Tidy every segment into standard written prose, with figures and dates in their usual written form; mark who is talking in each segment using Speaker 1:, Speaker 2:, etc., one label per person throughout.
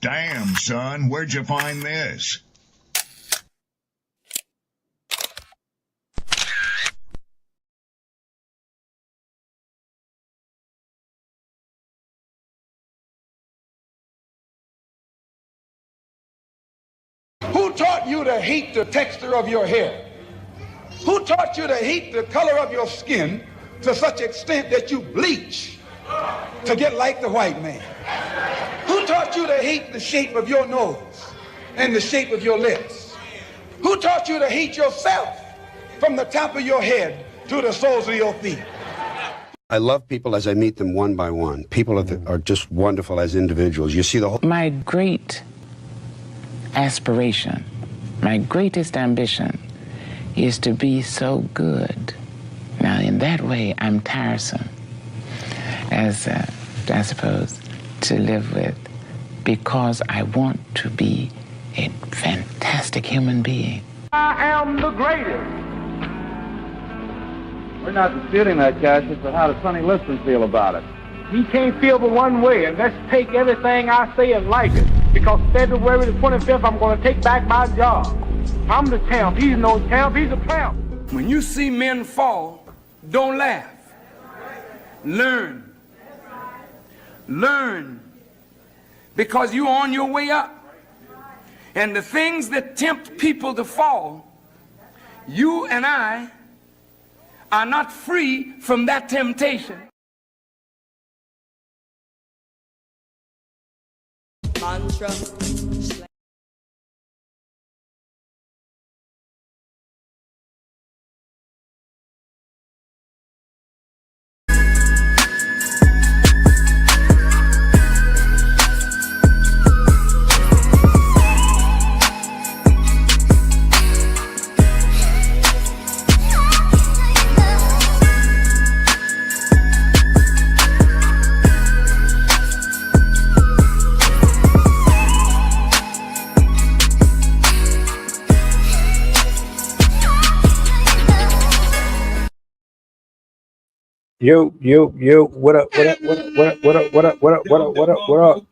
Speaker 1: Damn, son, where'd you find this?
Speaker 2: Who taught you to hate the texture of your hair? Who taught you to hate the color of your skin to such extent that you bleach to get like the white man? Who taught you to hate the shape of your nose and the shape of your lips? Who taught you to hate yourself from the top of your head to the soles of your feet?
Speaker 3: I love people as I meet them one by one. People are just wonderful as individuals. You see the whole...
Speaker 4: My great aspiration, my greatest ambition is to be so good. Now, in that way, I'm tiresome, as I suppose, to live with, because I want to be a fantastic human being.
Speaker 5: I am the greatest. We're not disputing that, Cassius, but how does Sonny Liston feel about it? He can't feel but one way, and let's take everything I say and like it. Because February the 25th, I'm going to take back my job. I'm the champ. He's no champ. He's a tramp.
Speaker 6: When you see men fall, don't laugh. Learn. Learn. Because you're on your way up. And the things that tempt people to fall, you and I are not free from that temptation.
Speaker 7: Mantra.
Speaker 8: Yo, what up, what up, what up, what up, what up, what up, what up, what up, what up, what up?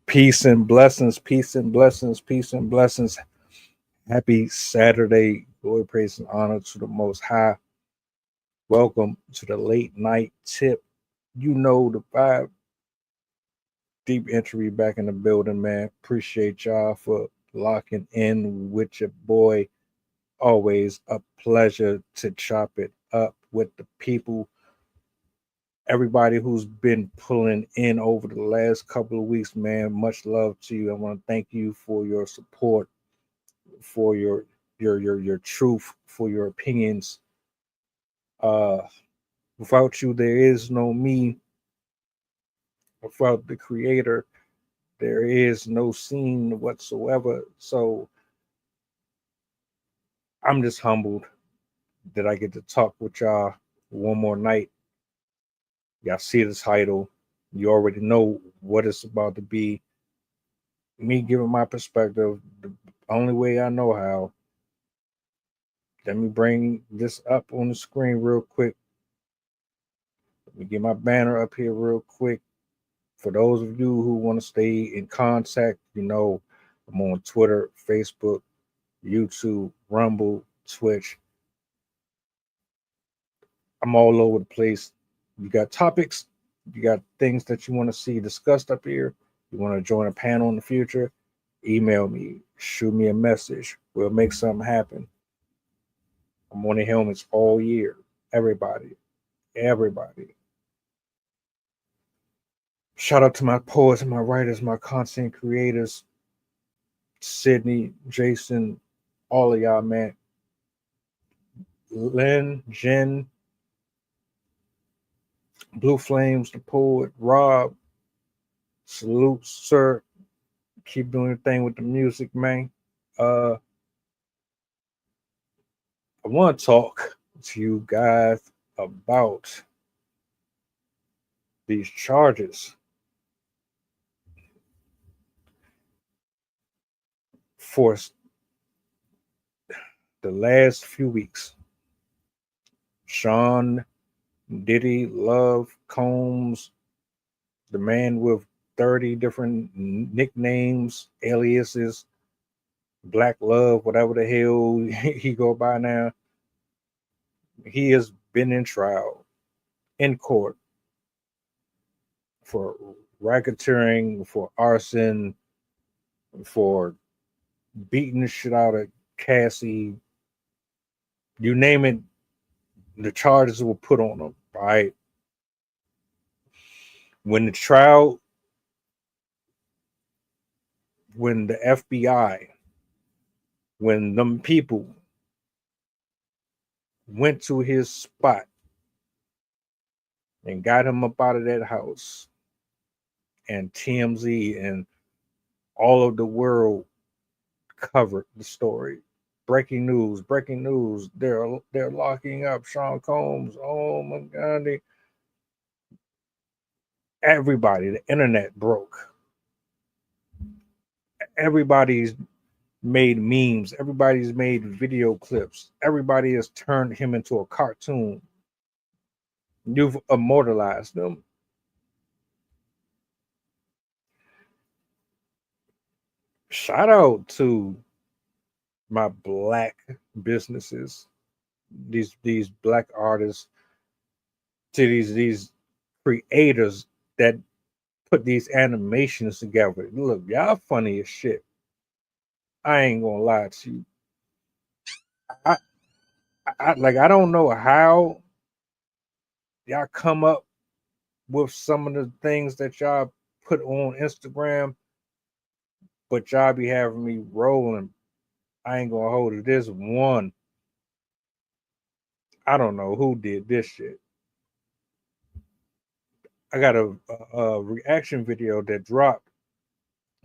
Speaker 8: Peace and blessings, peace and blessings, peace and blessings. Happy Saturday. Glory, praise, and honor to the Most High. Welcome to the late night tip. You know the vibe. Deep entry back in the building, man. Appreciate y'all for locking in with your boy. Always a pleasure to chop it up with the people. Everybody who's been pulling in over the last couple of weeks, man, much love to you. I want to thank you for your support, for your truth, for your opinions. Without you, there is no me. Without the creator, there is no scene whatsoever. So I'm just humbled that I get to talk with y'all one more night. Y'all see the title. You already know what it's about to be. Me giving my perspective the only way I know how. Let me bring this up on the screen real quick. Let me get my banner up here real quick. For those of you who want to stay in contact, you know, I'm on Twitter, Facebook, YouTube, Rumble, Twitch. I'm all over the place. You got topics, you got things that you want to see discussed up here. You want to join a panel in the future, email me, shoot me a message. We'll make something happen. I'm on the helmets all year. Everybody. Shout out to my poets, my writers, my content creators, Sydney, Jason, all of y'all, man. Lynn, Jen, Blue Flames, the poet, Rob, salute, sir. Keep doing your thing with the music, man. I want to talk to you guys about these charges. For the last few weeks, Sean Diddy, Love, Combs, the man with 30 different nicknames, aliases, Black Love, whatever the hell he go by now. He has been in trial in court for racketeering, for arson, for beating the shit out of Cassie. You name it, the charges were put on him, right? When the trial, when the FBI, when them people went to his spot and got him up out of that house, and TMZ and all of the world covered the story. Breaking news, breaking news. They're locking up Sean Combs. Oh my God. Everybody, the internet broke. Everybody's made memes. Everybody's made video clips. Everybody has turned him into a cartoon. You've immortalized them. Shout out to my black businesses, these black artists, to these creators that put these animations together. Look, y'all funny as shit. I ain't gonna lie to you. I don't know how y'all come up with some of the things that y'all put on Instagram, but y'all be having me rolling. I ain't gonna hold it. There's one. I don't know who did this shit. I got a reaction video that dropped.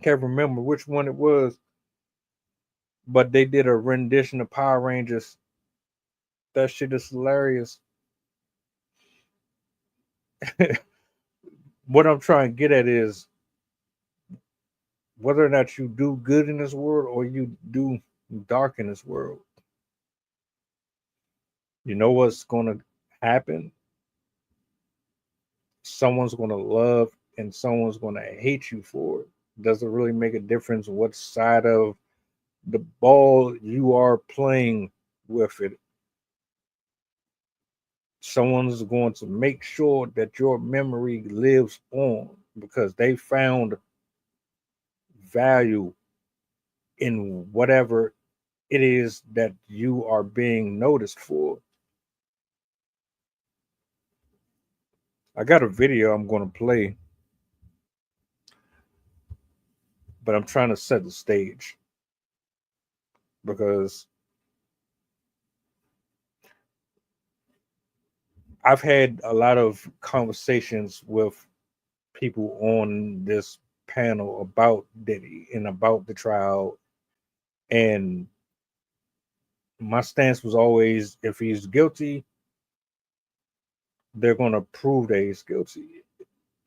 Speaker 8: Can't remember which one it was, but they did a rendition of Power Rangers. That shit is hilarious. What I'm trying to get at is whether or not you do good in this world or you do dark in this world. You know what's going to happen? Someone's going to love and someone's going to hate you for it. Doesn't really make a difference what side of the ball you are playing with it. Someone's going to make sure that your memory lives on because they found value in whatever it is that you are being noticed for. I got a video I'm going to play, but I'm trying to set the stage because I've had a lot of conversations with people on this panel about Diddy and about the trial, and my stance was always, if he's guilty, they're going to prove that he's guilty.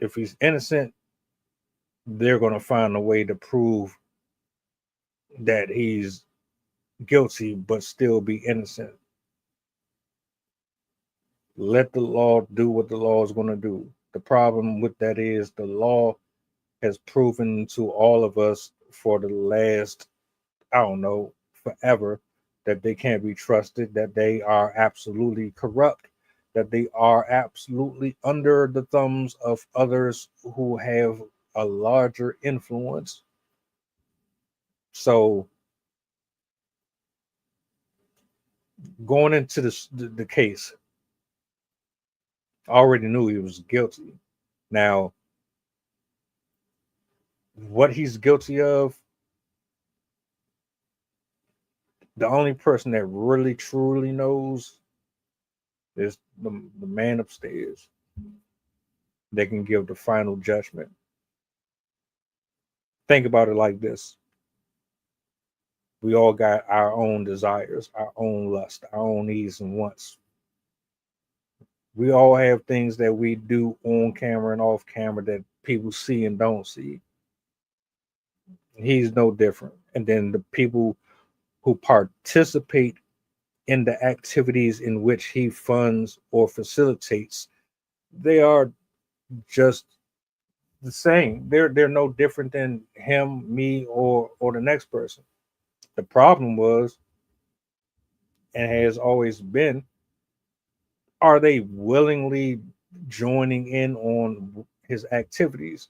Speaker 8: If he's innocent, they're going to find a way to prove that he's guilty but still be innocent. Let the law do what the law is going to do. The problem with that is the law has proven to all of us for the last, I don't know, forever, that they can't be trusted, that they are absolutely corrupt, that they are absolutely under the thumbs of others who have a larger influence. So going into the case, I already knew he was guilty. Now, what he's guilty of, the only person that really truly knows is the man upstairs. They can give the final judgment. Think about it like this. We all got our own desires, our own lust, our own needs and wants. We all have things that we do on camera and off camera that people see and don't see. He's no different. And then the people who participate in the activities in which he funds or facilitates, they are just the same. They're no different than him, me, or the next person. The problem was, and has always been, are they willingly joining in on his activities,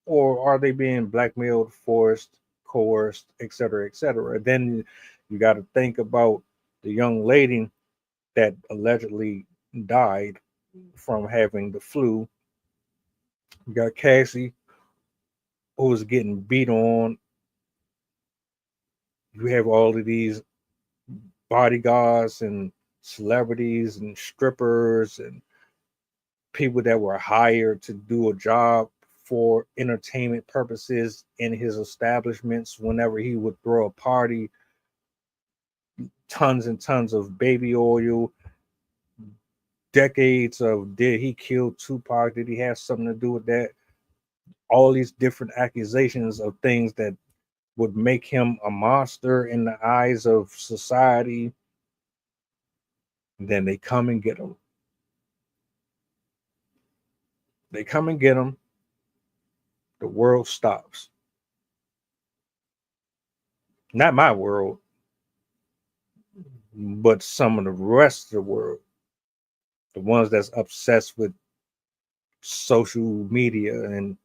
Speaker 8: or are they being blackmailed, forced, coerced, et cetera, Then you got to think about the young lady that allegedly died from having the flu. You got Cassie, who was getting beat on. You have all of these bodyguards and celebrities and strippers and people that were hired to do a job for entertainment purposes in his establishments. Whenever he would throw a party, tons and tons of baby oil, decades of, did he kill Tupac? Did he have something to do with that? All these different accusations of things that would make him a monster in the eyes of society. And then they come and get him. They come and get him. The world stops. Not my world, but some of the rest of the world. The ones that's obsessed with social media and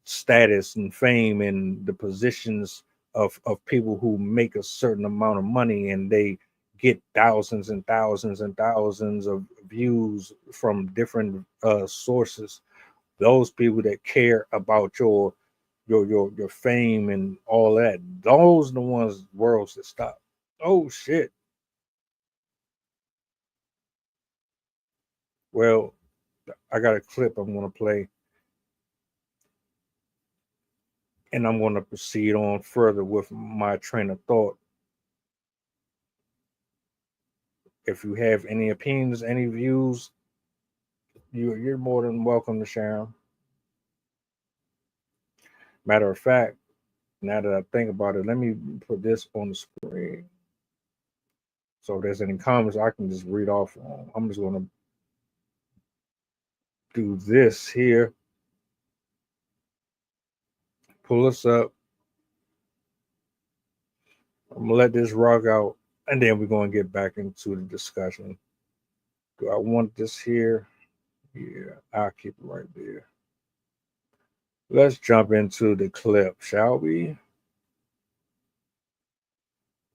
Speaker 8: status and fame and the positions of people who make a certain amount of money, and they get thousands and thousands and thousands of views from different sources. Those people that care about your fame and all that, those are the ones worlds that stop. Oh shit. Well, I got a clip I'm going to play, and I'm going to proceed on further with my train of thought. If you have any opinions, any views, you're more than welcome to share them. Matter of fact, now that I think about it, let me put this on the screen. So if there's any comments, I can just read off. I'm just going to do this here. Pull us up. I'm going to let this rock out, and then we're going to get back into the discussion. Do I want this here? Yeah, I'll keep it right there. Let's jump into the clip, shall we?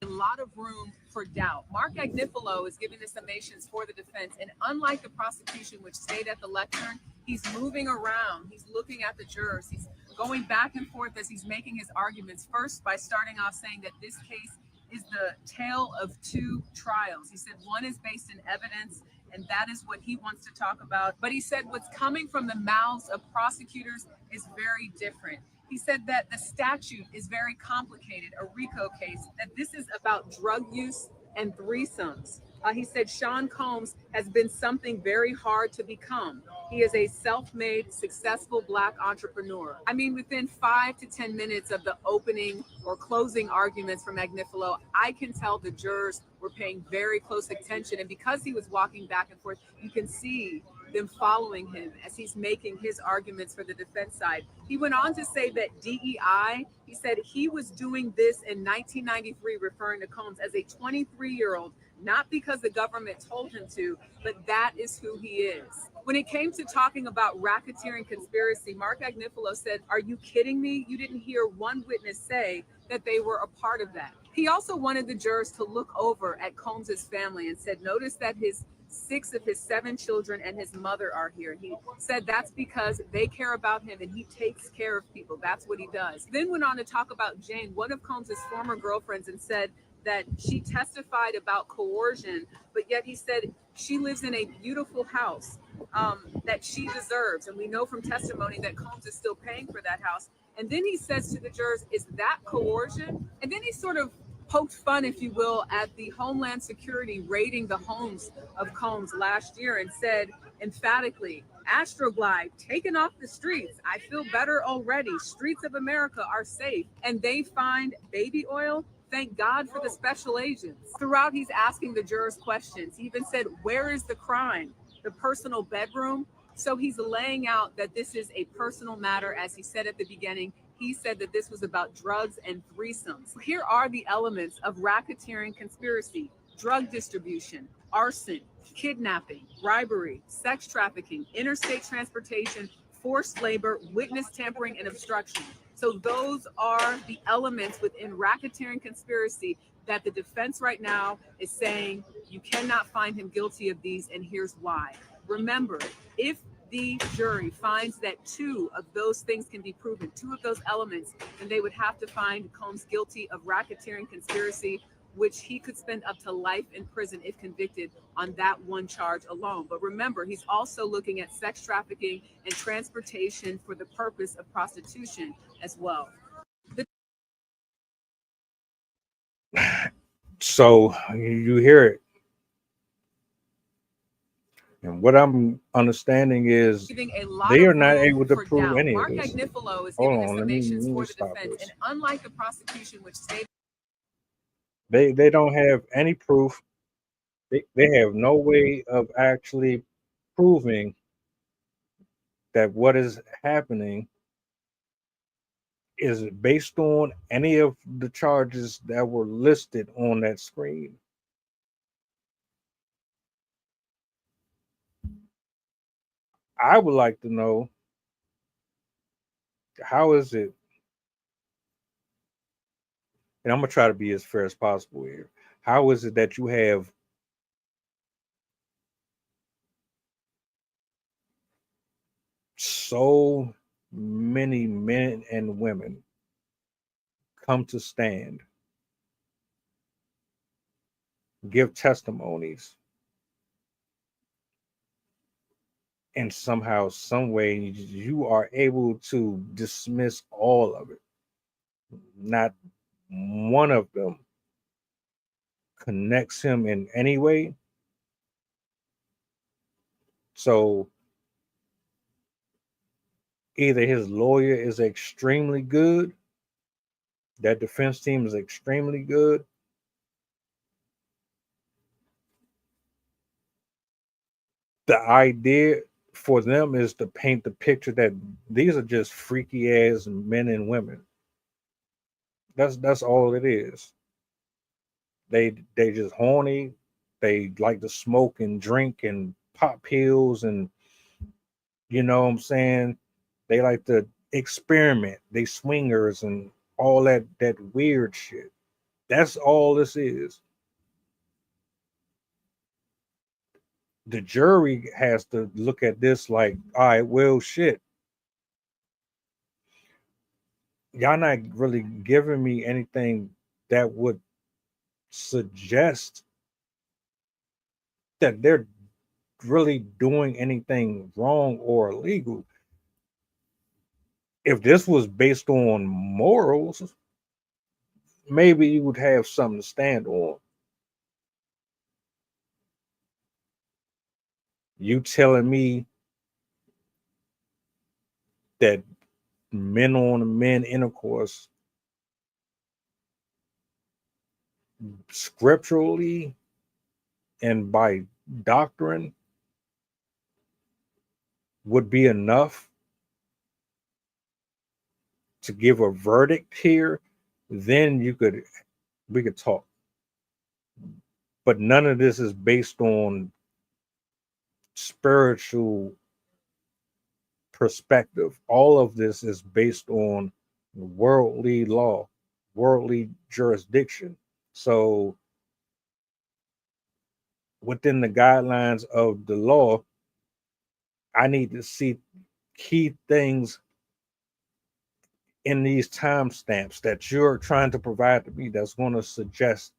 Speaker 7: A lot of room for doubt. Mark Agnifilo is giving the summations for the defense, and unlike the prosecution, which stayed at the lectern, he's moving around. He's looking at the jurors. He's going back and forth as he's making his arguments. First, by starting off saying that this case is the tale of two trials. He said one is based in evidence, and that is what he wants to talk about. But he said what's coming from the mouths of prosecutors is very different. He said that the statute is very complicated, a RICO case, that this is about drug use and threesomes. He said Sean Combs has been something very hard to become. He is a self-made, successful Black entrepreneur. I mean, within 5 to 10 minutes of the opening or closing arguments from Agnifilo, I can tell the jurors were paying very close attention. And because he was walking back and forth, you can see them following him as he's making his arguments for the defense side. He went on to say that DEI, he said he was doing this in 1993, referring to Combs as a 23-year-old, not because the government told him to, but that is who he is. When it came to talking about racketeering conspiracy, Mark Agnifilo said, "Are you kidding me? You didn't hear one witness say that they were a part of that." He also wanted the jurors to look over at Combs's family and said, "Notice that 6 of his 7 children and his mother are here." He said that's because they care about him and he takes care of people. That's what he does. Then went on to talk about Jane, one of Combs's former girlfriends, and said that she testified about coercion, but yet he said she lives in a beautiful house that she deserves. And we know from testimony that Combs is still paying for that house. And then he says to the jurors, "Is that coercion?" And then he sort of poked fun, if you will, at the Homeland Security raiding the homes of Combs last year and said emphatically, "Astroglide taken off the streets. I feel better already. Streets of America are safe." And they find baby oil. Thank God for the special agents. Throughout, he's asking the jurors questions. He even said, "Where is the crime? The personal bedroom?" So he's laying out that this is a personal matter, as he said at the beginning. He said that this was about drugs and threesomes. Here are the elements of racketeering conspiracy: drug distribution, arson, kidnapping, bribery, sex trafficking, interstate transportation, forced labor, witness tampering, and obstruction. So those are the elements within racketeering conspiracy that the defense right now is saying you cannot find him guilty of these, and here's why. Remember, if the jury finds that two of those things can be proven, two of those elements, then they would have to find Combs guilty of racketeering conspiracy, which he could spend up to life in prison if convicted on that one charge alone. But remember, he's also looking at sex trafficking and transportation for the purpose of prostitution as well.
Speaker 8: So you hear it. And what I'm understanding is they are not able to prove any of this. Hold on, let me stop this.
Speaker 7: And unlike the prosecution, which stated
Speaker 8: they don't have any proof. They have no way of actually proving that what is happening is based on any of the charges that were listed on that screen. I would like to know, how is it, and I'm going to try to be as fair as possible here. How is it that you have so many men and women come to stand, give testimonies, and somehow, some way, you are able to dismiss all of it? Not one of them connects him in any way. So either his lawyer is extremely good, that defense team is extremely good, the idea for them is to paint the picture that these are just freaky ass men and women. That's all it is. They just horny. They like to smoke and drink and pop pills, and you know what I'm saying? They like to experiment. They swingers and all that weird shit. That's all this is. The jury has to look at this like, all right, well, shit. Y'all not really giving me anything that would suggest that they're really doing anything wrong or illegal. If this was based on morals, maybe you would have something to stand on. You telling me that men on men intercourse scripturally and by doctrine would be enough to give a verdict here, then we could talk. But none of this is based on spiritual perspective. All of this is based on worldly law, worldly jurisdiction. So within the guidelines of the law, I need to see key things in these timestamps that you're trying to provide to me that's going to suggest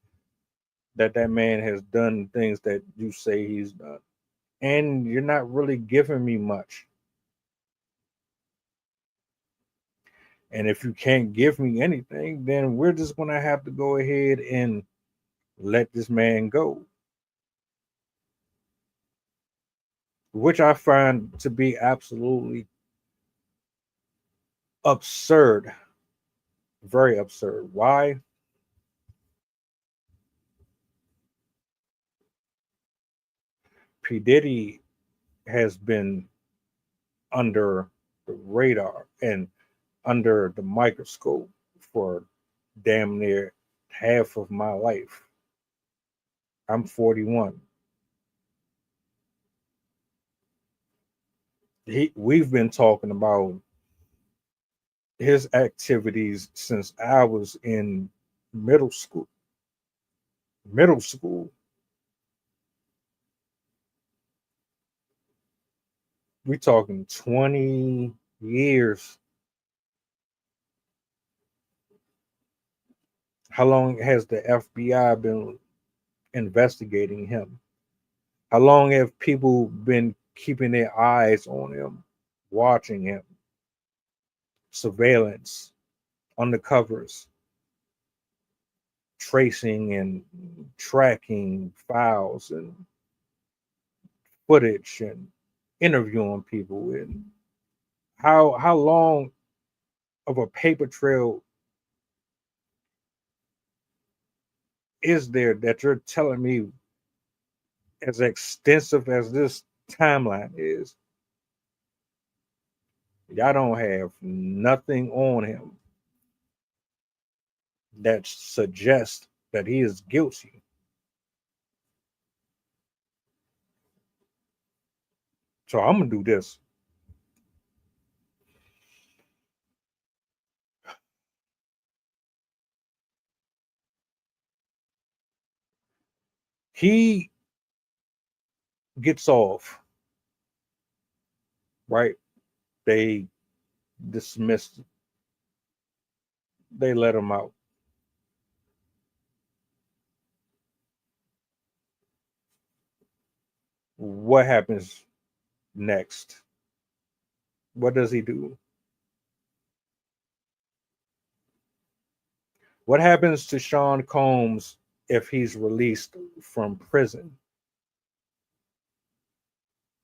Speaker 8: that that man has done things that you say he's done. And you're not really giving me much. And if you can't give me anything, then we're just going to have to go ahead and let this man go. Which I find to be absolutely absurd. Very absurd. Why? P. Diddy has been under the radar and under the microscope for damn near half of my life. I'm 41. We've been talking about his activities since I was in middle school. Middle school. We're talking 20 years. How long has the FBI been investigating him? How long have people been keeping their eyes on him, watching him? Surveillance, undercovers, tracing and tracking files and footage and interviewing people. And how long of a paper trail is there that you're telling me, as extensive as this timeline is, y'all don't have nothing on him that suggests that he is guilty? So I'm gonna do this. He gets off, right? They dismissed, they let him out. What happens next? What does he do? What happens to Sean Combs if he's released from prison?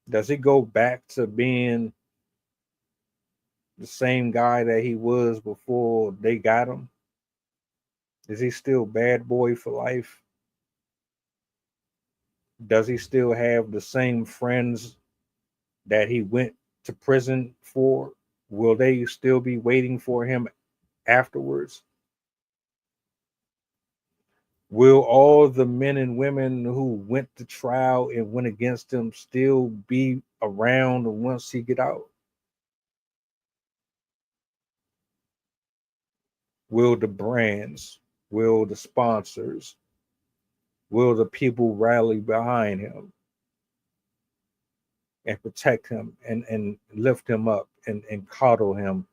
Speaker 8: Does he go back to being the same guy that he was before they got him? Is he still bad boy for life? Does he still have the same friends that he went to prison for? Will they still be waiting for him afterwards? Will all the men and women who went to trial and went against him still be around once he get out? Will the brands, will the sponsors, will the people rally behind him and protect him and lift him up and coddle him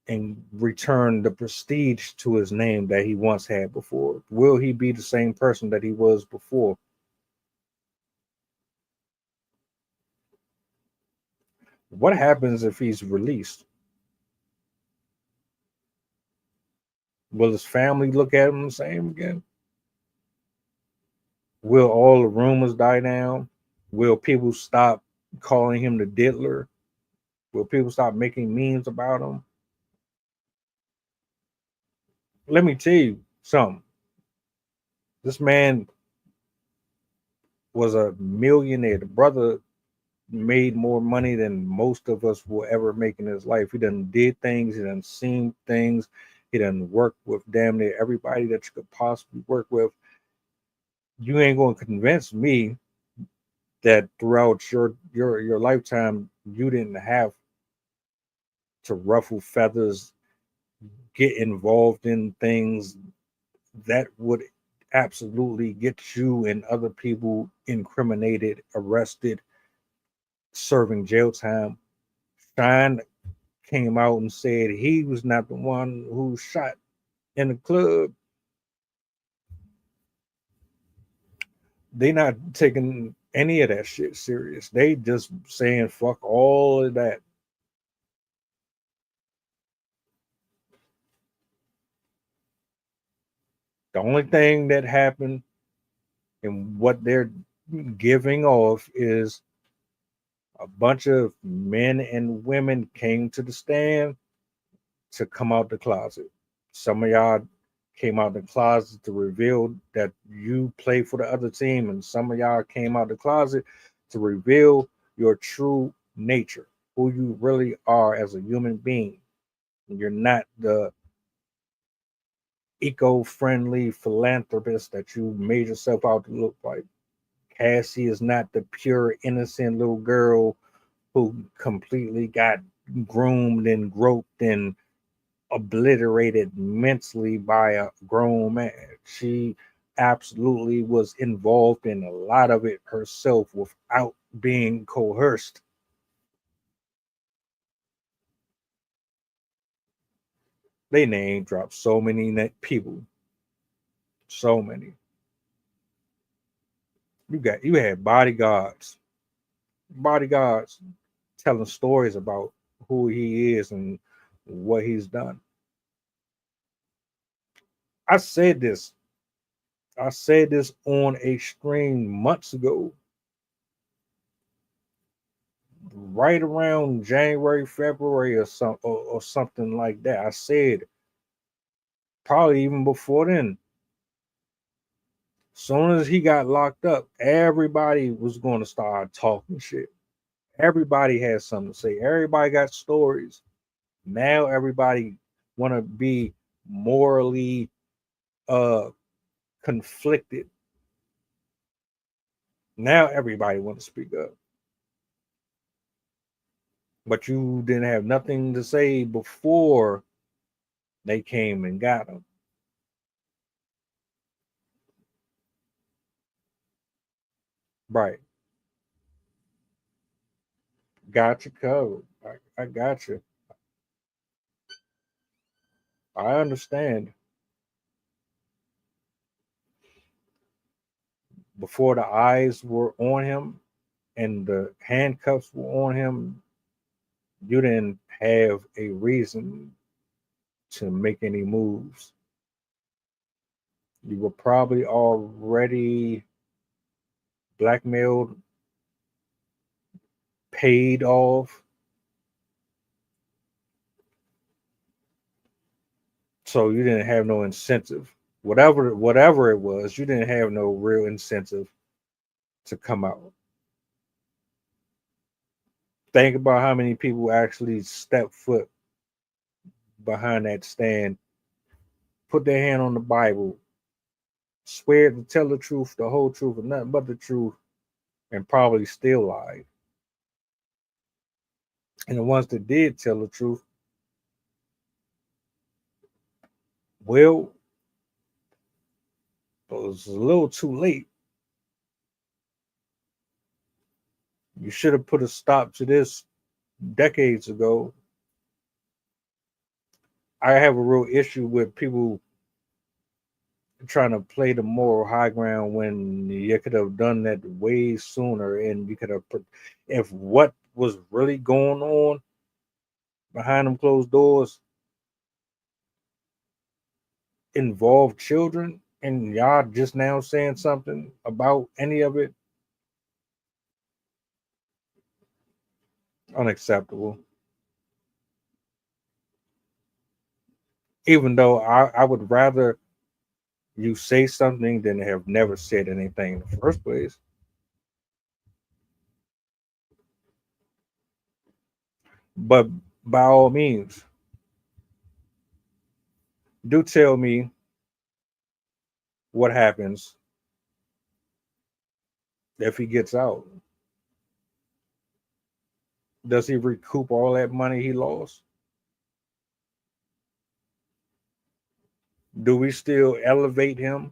Speaker 8: and return the prestige to his name that he once had before? Will he be the same person that he was before? What happens if he's released? Will his family look at him the same again? Will all the rumors die down? Will people stop calling him the diddler? Will people stop making memes about him? Let me tell you something. This man was a millionaire. The brother made more money than most of us will ever make in his life. He done did things. He done seen things. He done worked with damn near everybody that you could possibly work with. You ain't going to convince me that throughout your lifetime you didn't have to ruffle feathers, get involved in things that would absolutely get you and other people incriminated, arrested, serving jail time. Shine came out and said he was not the one who shot in the club. They not taking any of that shit serious. They just saying fuck all of that. The only thing that happened and what they're giving off is a bunch of men and women came to the stand to come out the closet. Some of y'all came out the closet to reveal that you play for the other team, and some of y'all came out the closet to reveal your true nature, who you really are as a human being. You're not the eco-friendly philanthropist that you made yourself out to look like. Cassie is not the pure, innocent little girl who completely got groomed and groped and obliterated mentally by a grown man. She absolutely was involved in a lot of it herself without being coerced. They name dropped so many people. So many. You had bodyguards telling stories about who he is and what he's done. I said this on a stream months ago, right around January, February, or something like that. I said probably even before then. Soon as he got locked up, everybody was going to start talking shit. Everybody has something to say. Everybody got stories. Now everybody want to be morally conflicted. Now everybody want to speak up. But you didn't have nothing to say before they came and got him. Right. Got you covered. I got you. I understand. Before the eyes were on him and the handcuffs were on him, you didn't have a reason to make any moves. You were probably already blackmailed, paid off. So you didn't have no incentive. Whatever it was, you didn't have no real incentive to come out. Think about how many people actually step foot behind that stand, put their hand on the Bible, swear to tell the truth, the whole truth, and nothing but the truth, and probably still lied. And the ones that did tell the truth, well, it was a little too late. You should have put a stop to this decades ago. I have a real issue with people trying to play the moral high ground when you could have done that way sooner, and you could have put, if what was really going on behind them closed doors involved children, and y'all just now saying something about any of it, unacceptable. Even though I would rather you say something than have never said anything in the first place. But by all means, do tell me what happens if he gets out. Does he recoup all that money he lost? Do we still elevate him?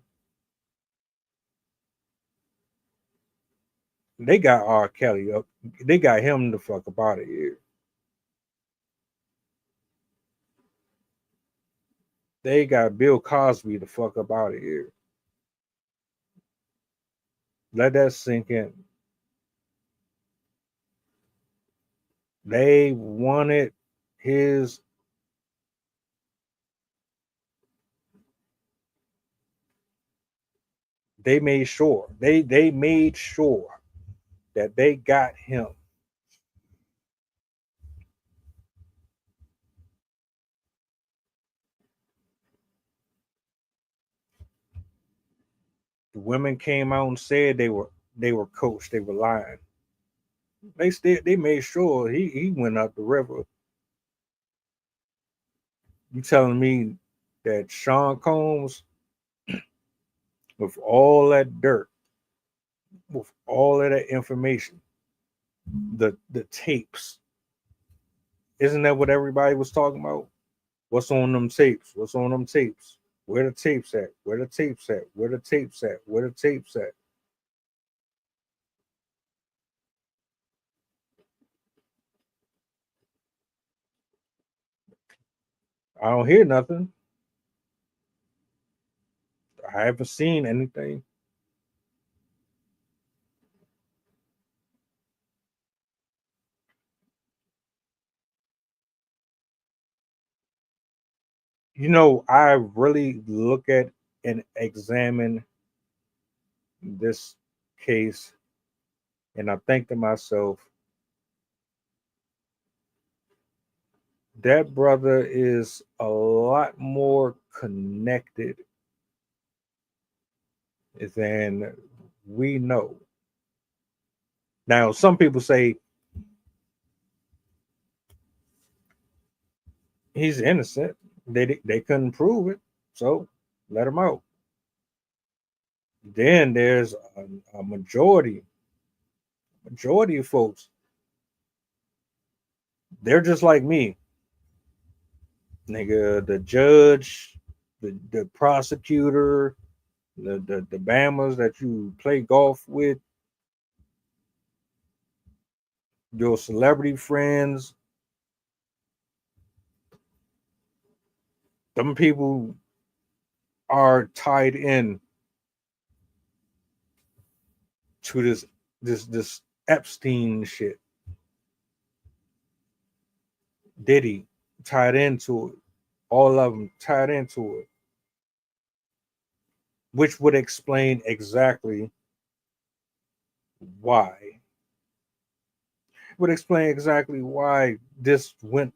Speaker 8: They got R. Kelly up. They got him the fuck up out of here. They got Bill Cosby the fuck up out of here. Let that sink in. They wanted his they made sure that they got him. The women came out and said they were coached, they were lying. They made sure he went up the river. You telling me that Sean Combs, with all that dirt, with all of that information, the tapes, isn't that what everybody was talking about? What's on them tapes? What's on them tapes? Where the tapes at? Where the tapes at? Where the tapes at? Where the tapes at? I don't hear nothing. I haven't seen anything. You know, I really look at and examine this case, and I think to myself, that brother is a lot more connected than we know. Now, some people say he's innocent. They couldn't prove it, so let him out. Then there's a majority of folks. They're just like me, nigga. The judge, the prosecutor, the Bamas that you play golf with, your celebrity friends, them people are tied in to this Epstein shit. Diddy tied into it. All of them tied into it, which would explain exactly why. Would explain exactly why this went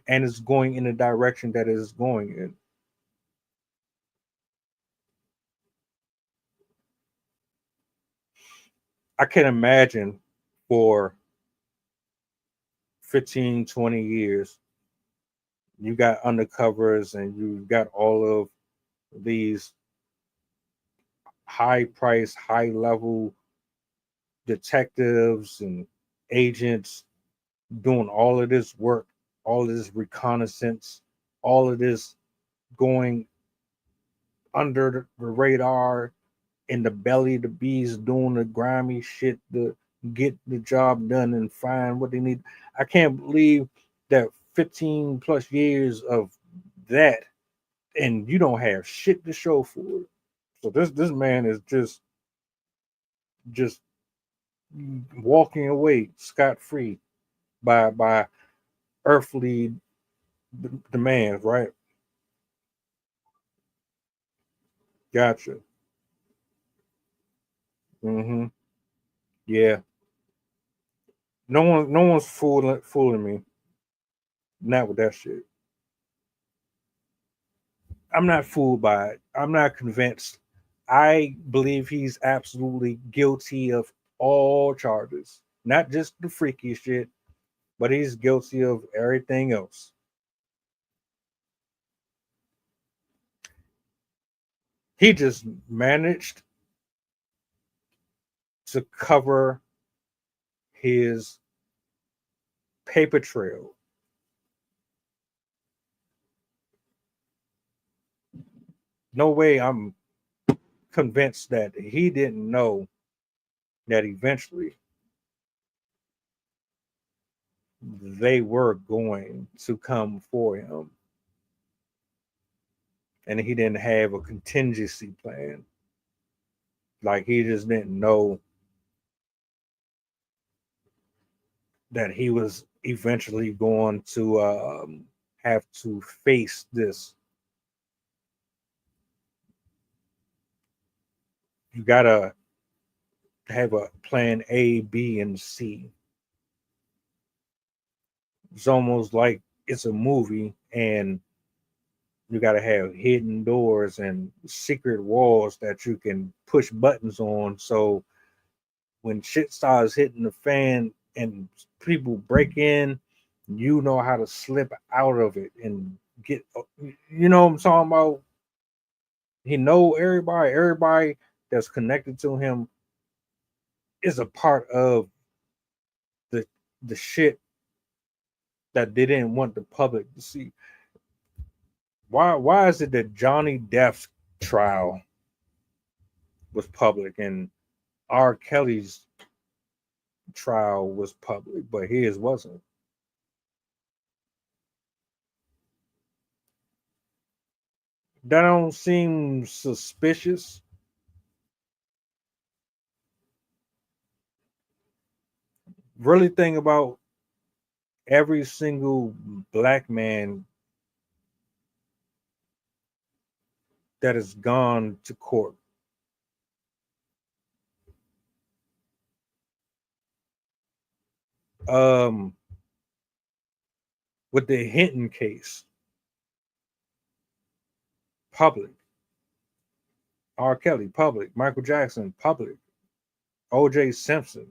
Speaker 8: and is going in the direction that it is going in. I can imagine for 15, 20 years, you got undercovers and you got all of these high price, high level detectives and agents doing all of this work, all of this reconnaissance, all of this going under the radar, in the belly of the beast, doing the grimy shit to get the job done and find what they need. I can't believe that 15 plus years of that, and you don't have shit to show for it. So this man is just walking away scot free by earthly demands, right? Gotcha. Mm-hmm. Yeah. No one's fooling me. Not with that shit. I'm not fooled by it. I'm not convinced. I believe he's absolutely guilty of all charges, not just the freaky shit, but he's guilty of everything else. He just managed to cover his paper trail. No way I'm convinced that he didn't know that eventually they were going to come for him. And he didn't have a contingency plan. Like he just didn't know that he was eventually going to have to face this. You gotta have a plan A, B, and C. It's almost like it's a movie, and you gotta have hidden doors and secret walls that you can push buttons on. So when shit starts hitting the fan and people break in, you know how to slip out of it and get, you know what I'm talking about? He know everybody that's connected to him is a part of the shit that they didn't want the public to see. Why is it that Johnny Depp's trial was public and R. Kelly's trial was public, but his wasn't? That don't seem suspicious. Really think about every single black man that has gone to court. With the Hinton case, public. R. Kelly, public. Michael Jackson, public. O.J. Simpson,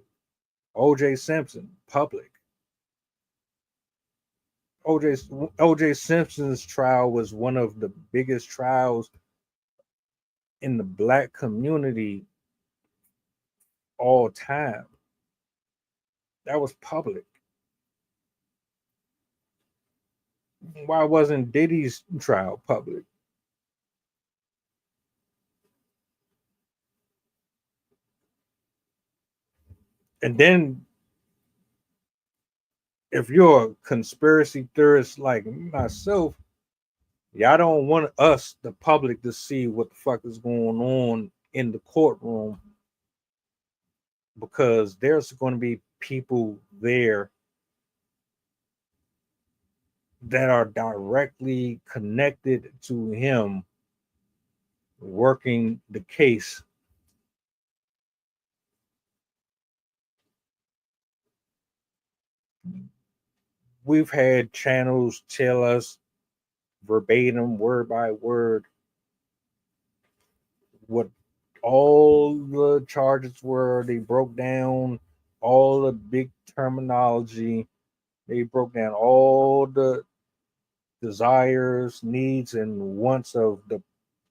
Speaker 8: public. O.J. Simpson's trial was one of the biggest trials in the black community all time. That was public. Why wasn't Diddy's trial public? And then, if you're a conspiracy theorist like myself, y'all don't want us, the public, to see what the fuck is going on in the courtroom, because there's going to be people there that are directly connected to him working the case. We've had channels tell us verbatim, word by word, what all the charges were. They broke down all the big terminology. They broke down all the desires, needs, and wants of the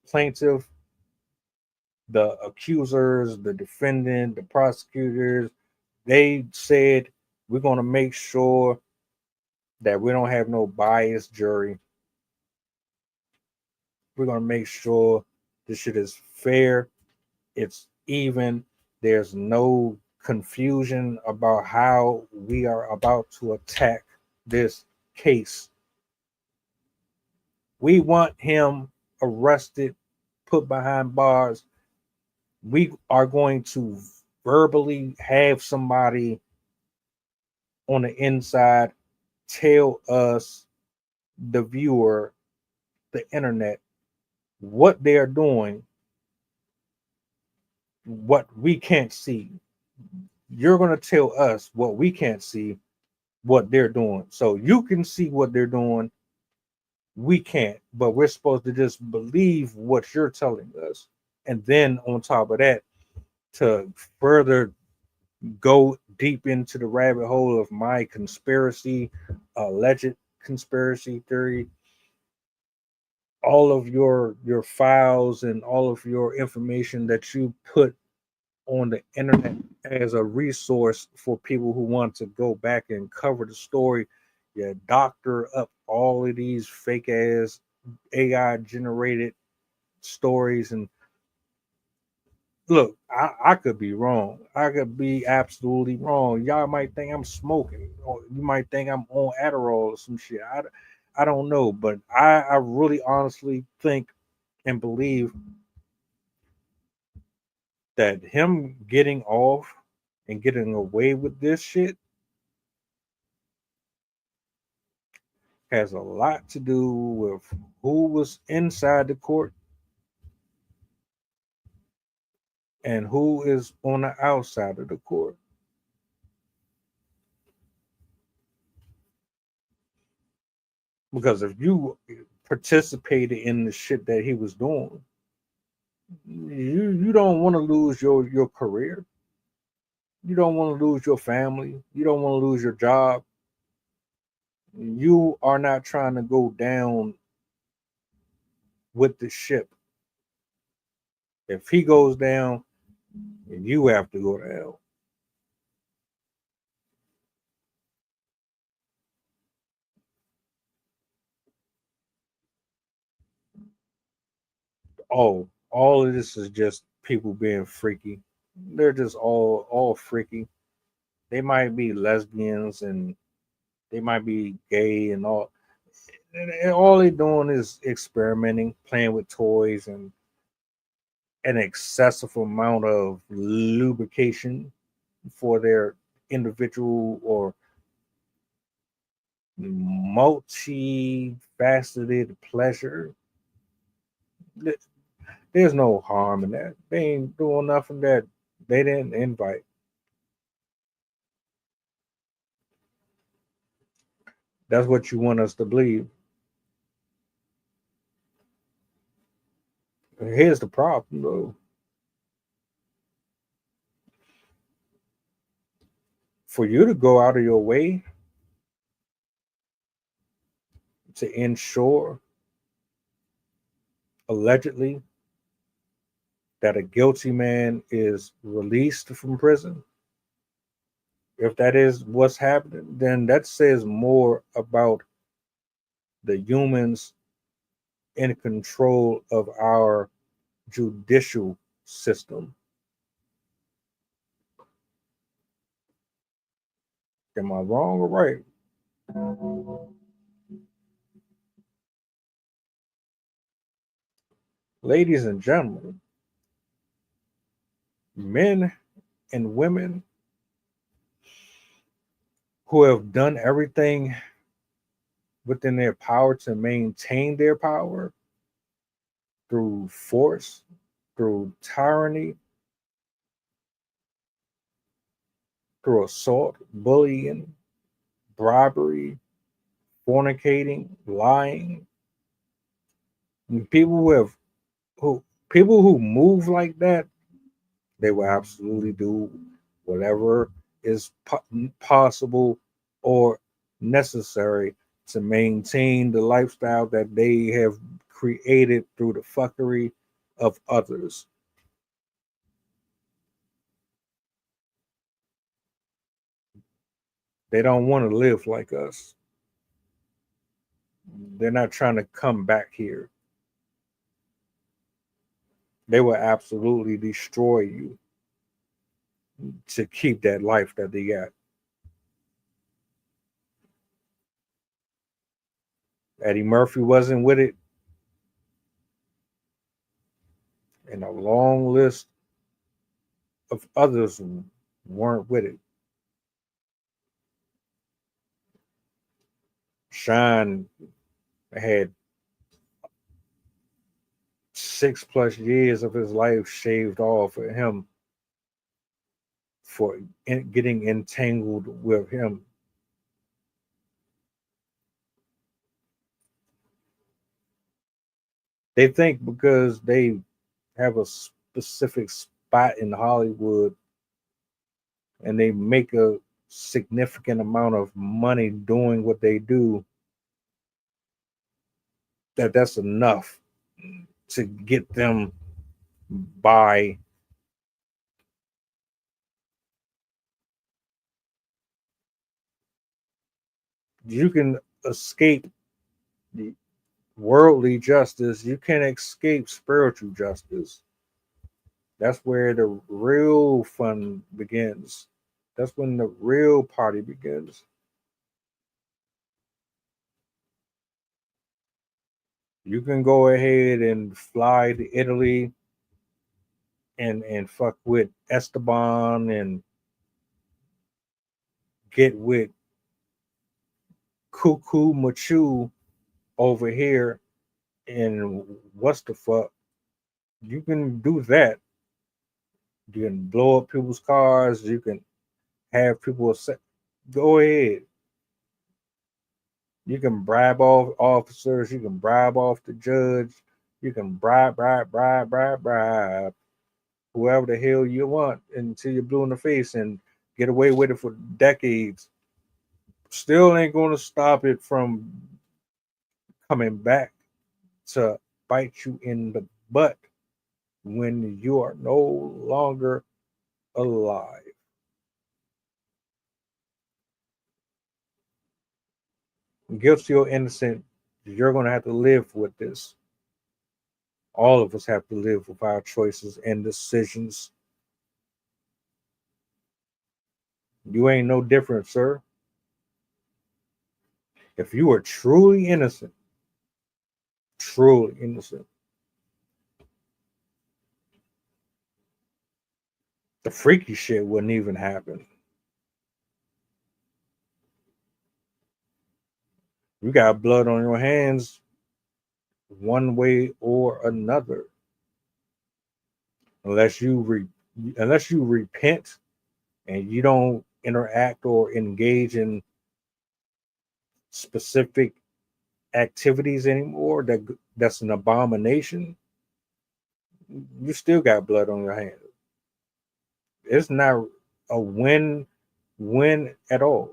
Speaker 8: plaintiff, the accusers, the defendant, the prosecutors. They said, we're going to make sure that we don't have no biased jury. We're going to make sure this shit is fair, it's even, there's no confusion about how we are about to attack this case. We want him arrested, put behind bars. We are going to verbally have somebody on the inside tell us, the viewer, the internet, what they are doing, what we can't see. You're going to tell us what we can't see, what they're doing. So you can see what they're doing. We can't, but we're supposed to just believe what you're telling us. And then on top of that, to further go deep into the rabbit hole of my conspiracy, alleged conspiracy theory, all of your files and all of your information that you put on the internet as a resource for people who want to go back and cover the story, you doctor up all of these fake ass AI generated stories. And look, I could be wrong. I could be absolutely wrong. Y'all might think I'm smoking, or you might think I'm on Adderall or some shit. I don't know, but I really honestly think and believe that him getting off and getting away with this shit has a lot to do with who was inside the court and who is on the outside of the court. Because if you participated in the shit that he was doing, you don't want to lose your career. You don't want to lose your family. You don't want to lose your job. You are not trying to go down with the ship. If he goes down, you have to go down. Oh, all of this is just people being freaky. They're just all freaky. They might be lesbians and they might be gay and all. And all they're doing is experimenting, playing with toys and an excessive amount of lubrication for their individual or multi-faceted pleasure. There's no harm in that. They ain't doing nothing that they didn't invite. That's what you want us to believe. Here's the problem, though. For you to go out of your way to ensure, allegedly, that a guilty man is released from prison, if that is what's happening, then that says more about the humans in control of our judicial system. Am I wrong or right? Ladies and gentlemen, men and women who have done everything within their power to maintain their power through force, through tyranny, through assault, bullying, bribery, fornicating, lying. And people who move like that, they will absolutely do whatever is possible or necessary to maintain the lifestyle that they have created through the fuckery of others. They don't want to live like us. They're not trying to come back here. They will absolutely destroy you to keep that life that they got. Eddie Murphy wasn't with it. And a long list of others weren't with it. Sean had 6+ years of his life shaved off for him for getting entangled with him. They think because they have a specific spot in Hollywood and they make a significant amount of money doing what they do, that's enough to get them by. You can escape the worldly justice, you can escape spiritual justice. That's where the real fun begins. That's when the real party begins. You can go ahead and fly to Italy and fuck with Esteban and get with Cuckoo Machu over here and what's the fuck. You can do that. You can blow up people's cars. You can have people say, go ahead. You can bribe off officers. You can bribe off the judge. You can bribe whoever the hell you want until you're blue in the face. And get away with it for decades, still ain't going to stop it from coming back to bite you in the butt when you are no longer alive. Guilty or innocent, you're going to have to live with this. All of us have to live with our choices and decisions. You ain't no different, sir. If you are truly innocent, the freaky shit wouldn't even happen. You got blood on your hands one way or another. Unless you repent and you don't interact or engage in specific activities anymore, that's an abomination, you still got blood on your hands. It's not a win at all.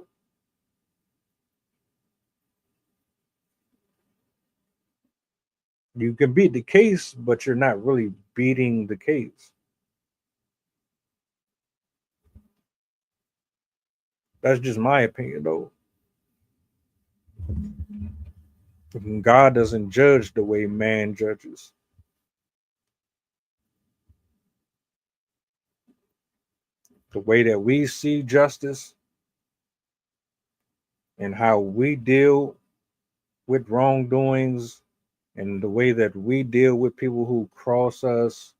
Speaker 8: You can beat the case, but you're not really beating the case. That's just my opinion, though. God doesn't judge the way man judges. The way that we see justice and how we deal with wrongdoings and the way that we deal with people who cross us,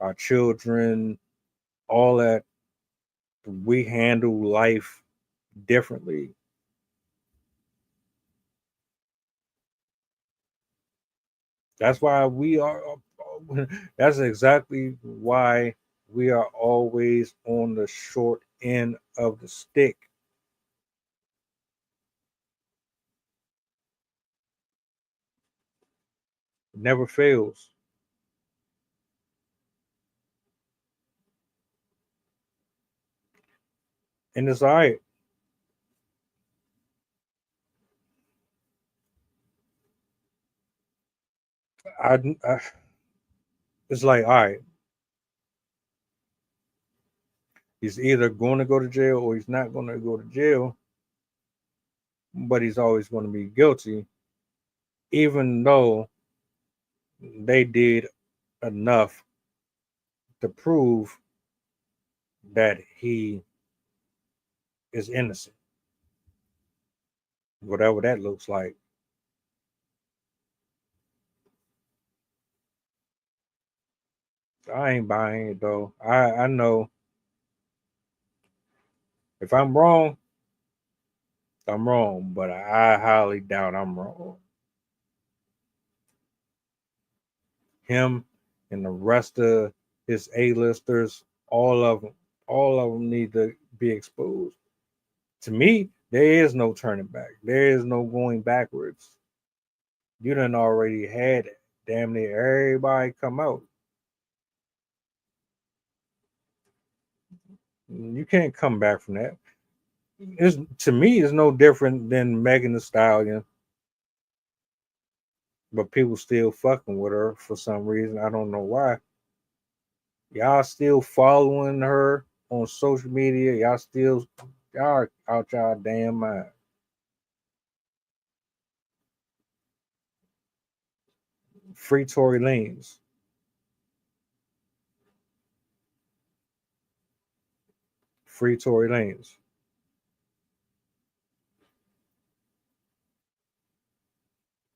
Speaker 8: our children, all that, we handle life differently. That's exactly why we are always on the short end of the stick. It never fails. And it's all right. It's like, all right, he's either going to go to jail or he's not going to go to jail, but he's always going to be guilty, even though they did enough to prove that he is innocent, whatever that looks like. I ain't buying it though. I know if I'm wrong, but I highly doubt I'm wrong. Him and the rest of his A-listers, all of them need to be exposed. To me, there is no turning back. There is no going backwards. You done already had it. Damn near everybody come out. You can't come back from that. To me, it's no different than Megan Thee Stallion, but people still fucking with her for some reason. I don't know why. Y'all still following her on social media. Y'all out y'all damn mind. Free Tory Lanez. Free Tory Lanez.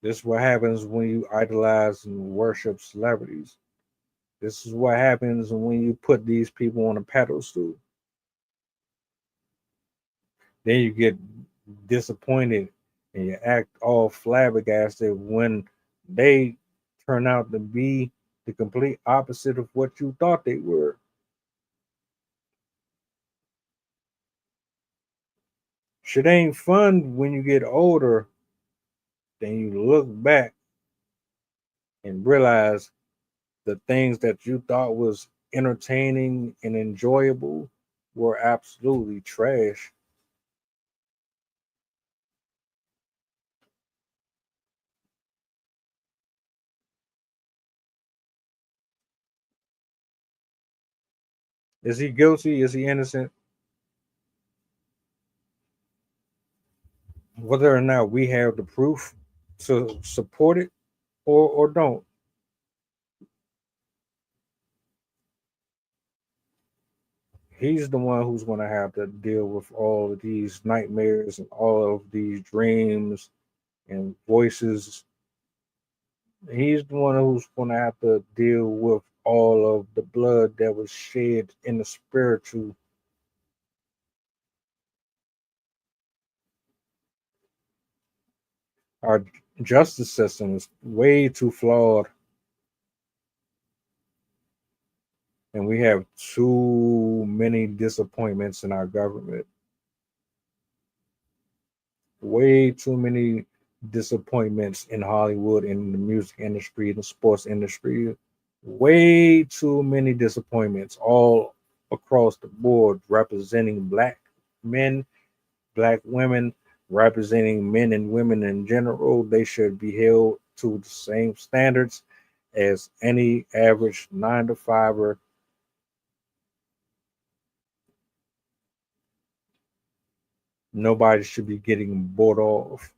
Speaker 8: This is what happens when you idolize and worship celebrities. This is what happens when you put these people on a pedestal. Then you get disappointed and you act all flabbergasted when they turn out to be the complete opposite of what you thought they were. Shit ain't fun when you get older. Then you look back and realize the things that you thought was entertaining and enjoyable were absolutely trash. Is he guilty? Is he innocent? Whether or not we have the proof to support it or don't. He's the one who's going to have to deal with all of these nightmares and all of these dreams and voices. He's the one who's going to have to deal with all of the blood that was shed in the spiritual. Our justice system is way too flawed, and we have too many disappointments in our government. Way too many disappointments in Hollywood, in the music industry, in the sports industry. Way too many disappointments all across the board, representing black men, black women, representing men and women in general. They should be held to the same standards as any average 9 to 5er. Nobody should be getting bought off.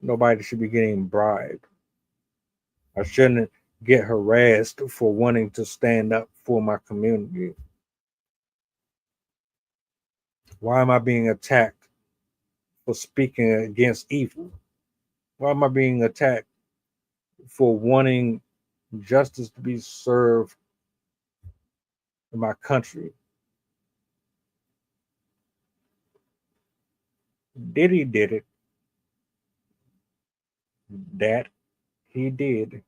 Speaker 8: Nobody should be getting bribed. I shouldn't get harassed for wanting to stand up for my community. Why am I being attacked for speaking against evil? Why am I being attacked for wanting justice to be served in my country? Diddy did it. That he did.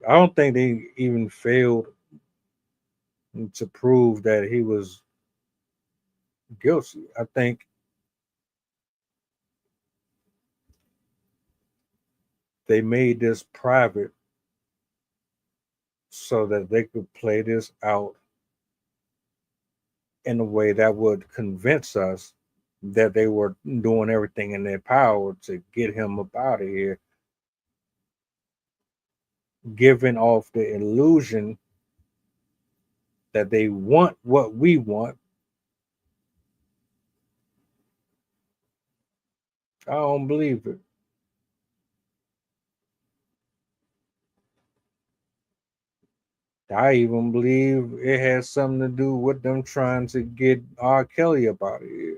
Speaker 8: I don't think they even failed to prove that he was guilty. I think they made this private so that they could play this out in a way that would convince us that they were doing everything in their power to get him up out of here, giving off the illusion that they want what we want. I don't believe it. I even believe it has something to do with them trying to get R. Kelly up out of here.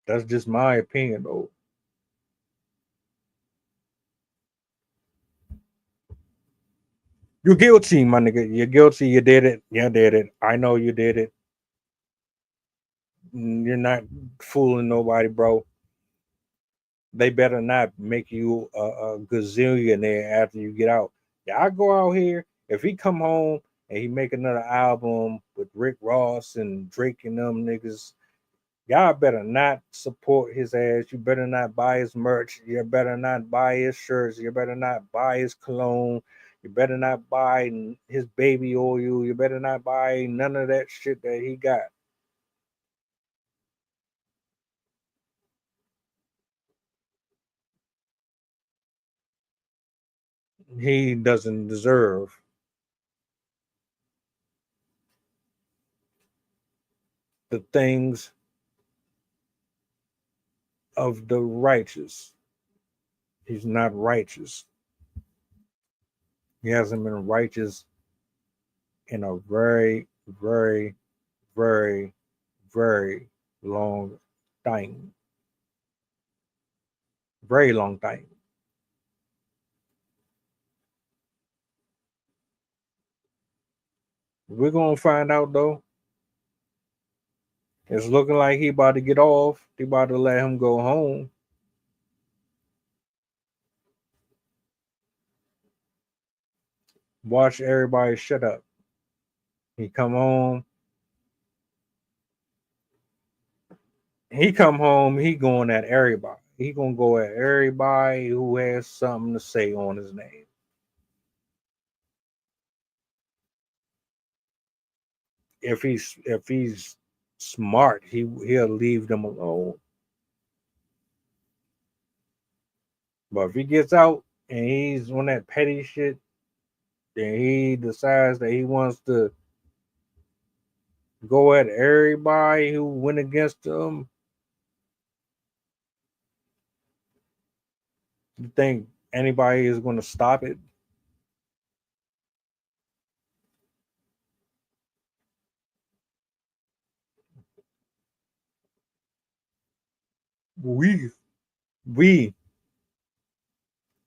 Speaker 8: That's just my opinion, though. You're guilty, my nigga. You're guilty. You did it. You did it. I know you did it. You're not fooling nobody, bro. They better not make you a gazillionaire after you get out. Yeah, I go out here. If he come home and he make another album with Rick Ross and Drake and them niggas, y'all better not support his ass. You better not buy his merch. You better not buy his shirts. You better not buy his cologne. You better not buy his baby oil. You better not buy none of that shit that he got. He doesn't deserve the things of the righteous. He's not righteous. He hasn't been righteous in a very, very, very, very long time. Very long time. We're gonna find out though. It's looking like he about to get off. They about to let him go home. Watch everybody shut up. He come home. he come home, he going at everybody. He gonna go at everybody who has something to say on his name. If he's smart, he'll leave them alone. But if he gets out and he's on that petty shit, then he decides that he wants to go at everybody who went against him. You think anybody is going to stop it? We we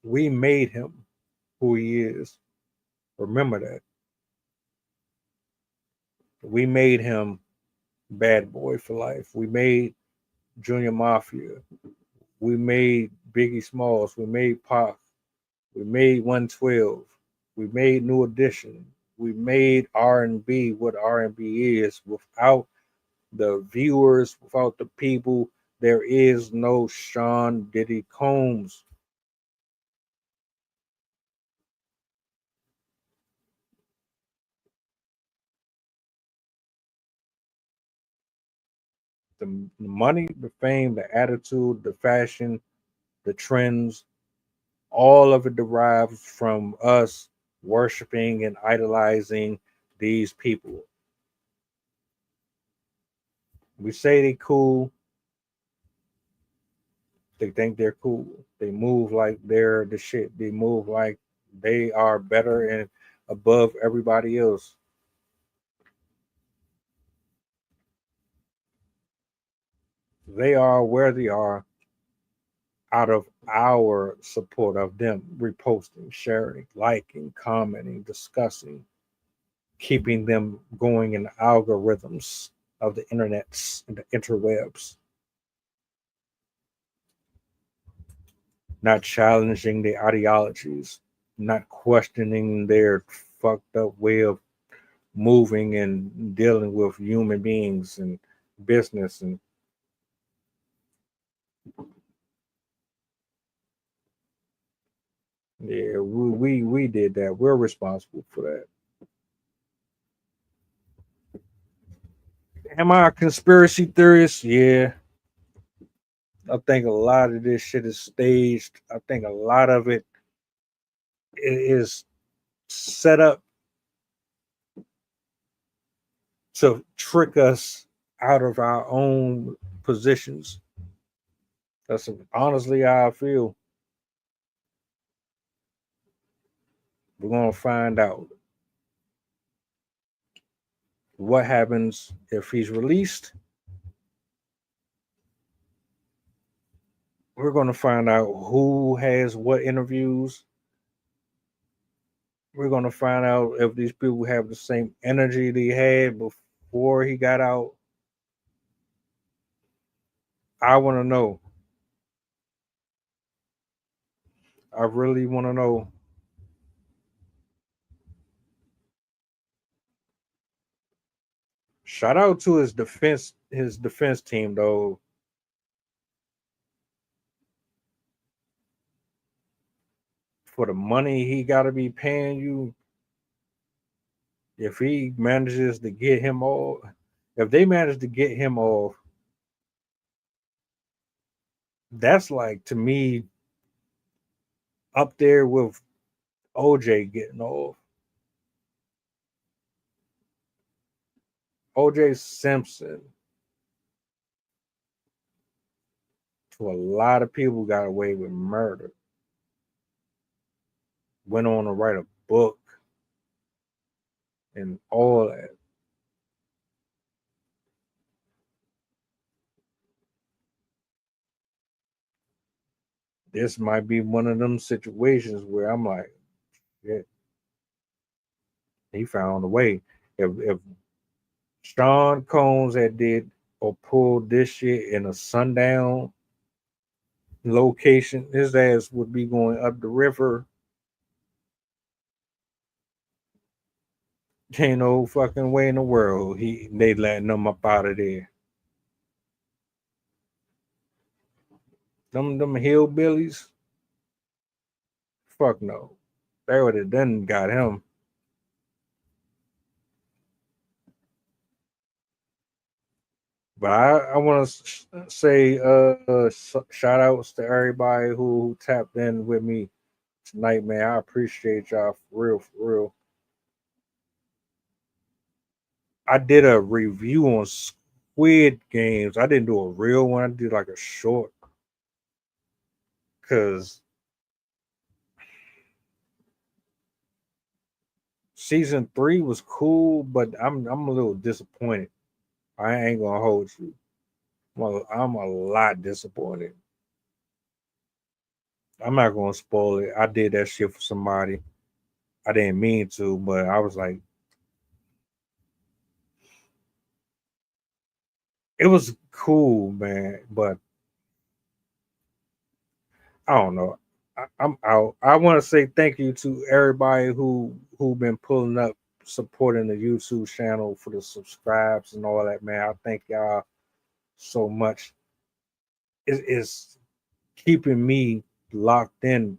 Speaker 8: we made him who he is. Remember that. We made him bad boy for life. We made Junior Mafia. We made Biggie Smalls. We made Pac. We made 112. We made New Edition. We made R&B what R&B is. Without the viewers, without the people, there is no Sean Diddy Combs. The money, the fame, the attitude, the fashion, the trends, all of it derives from us worshiping and idolizing these people. We say they cool. They think they're cool. They move like they're the shit. They move like they are better and above everybody else. They are where they are out of our support of them, reposting, sharing, liking, commenting, discussing, keeping them going in the algorithms of the internets and the interwebs, not challenging their ideologies, not questioning their fucked up way of moving and dealing with human beings and business. And yeah, we did that. We're responsible for that. Am I a conspiracy theorist? Yeah. I think a lot of this shit is staged. I think a lot of it is set up to trick us out of our own positions. That's honestly how I feel. We're going to find out what happens if he's released. We're going to find out who has what interviews. We're going to find out if these people have the same energy they had before he got out. I want to know. I really want to know. Shout out to his defense team though. For the money he got to be paying you, if he manages to get him off, if they manage to get him off, that's like to me up there with OJ getting off. OJ Simpson, to a lot of people, got away with murder. Went on to write a book and all that. This might be one of them situations where I'm like, yeah, he found a way. If Sean Combs had did or pulled this shit in a sundown location, his ass would be going up the river. Ain't no fucking way in the world they letting him up out of there. Them hillbillies. Fuck no. They would have done got him. But I want to say shout outs to everybody who tapped in with me tonight, man. I appreciate y'all for real. I did a review on Squid Games. I didn't do a real one. I did like a short because season 3 was cool, but I'm a little disappointed. I ain't gonna hold you. I'm a lot disappointed. I'm not gonna spoil it. I did that shit for somebody. I didn't mean to, but I was like, it was cool, man. But I don't know. I'm out. I want to say thank you to everybody who been pulling up, supporting the YouTube channel for the subscribes and all that, man. I thank y'all so much. It's keeping me locked in.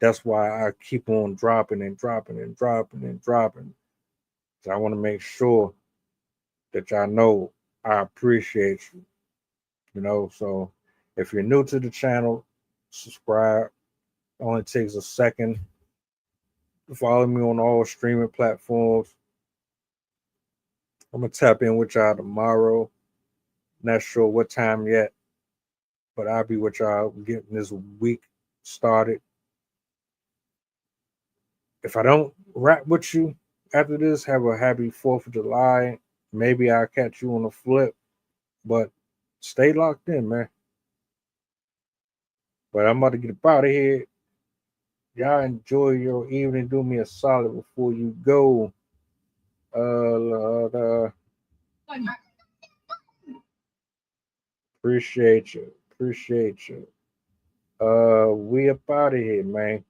Speaker 8: That's why I keep on dropping and dropping and dropping and dropping. So I want to make sure that y'all know I appreciate you. You know, so if you're new to the channel, subscribe. It only takes a second. Follow me on all streaming platforms. I'm gonna tap in with y'all tomorrow. Not sure what time yet, but I'll be with y'all getting this week started. If I don't rap with you after this, have a happy 4th of July. Maybe I'll catch you on the flip, but stay locked in, man. But I'm about to get up out of here. Y'all enjoy your evening. Do me a solid before you go. Appreciate you. We up out of here, man.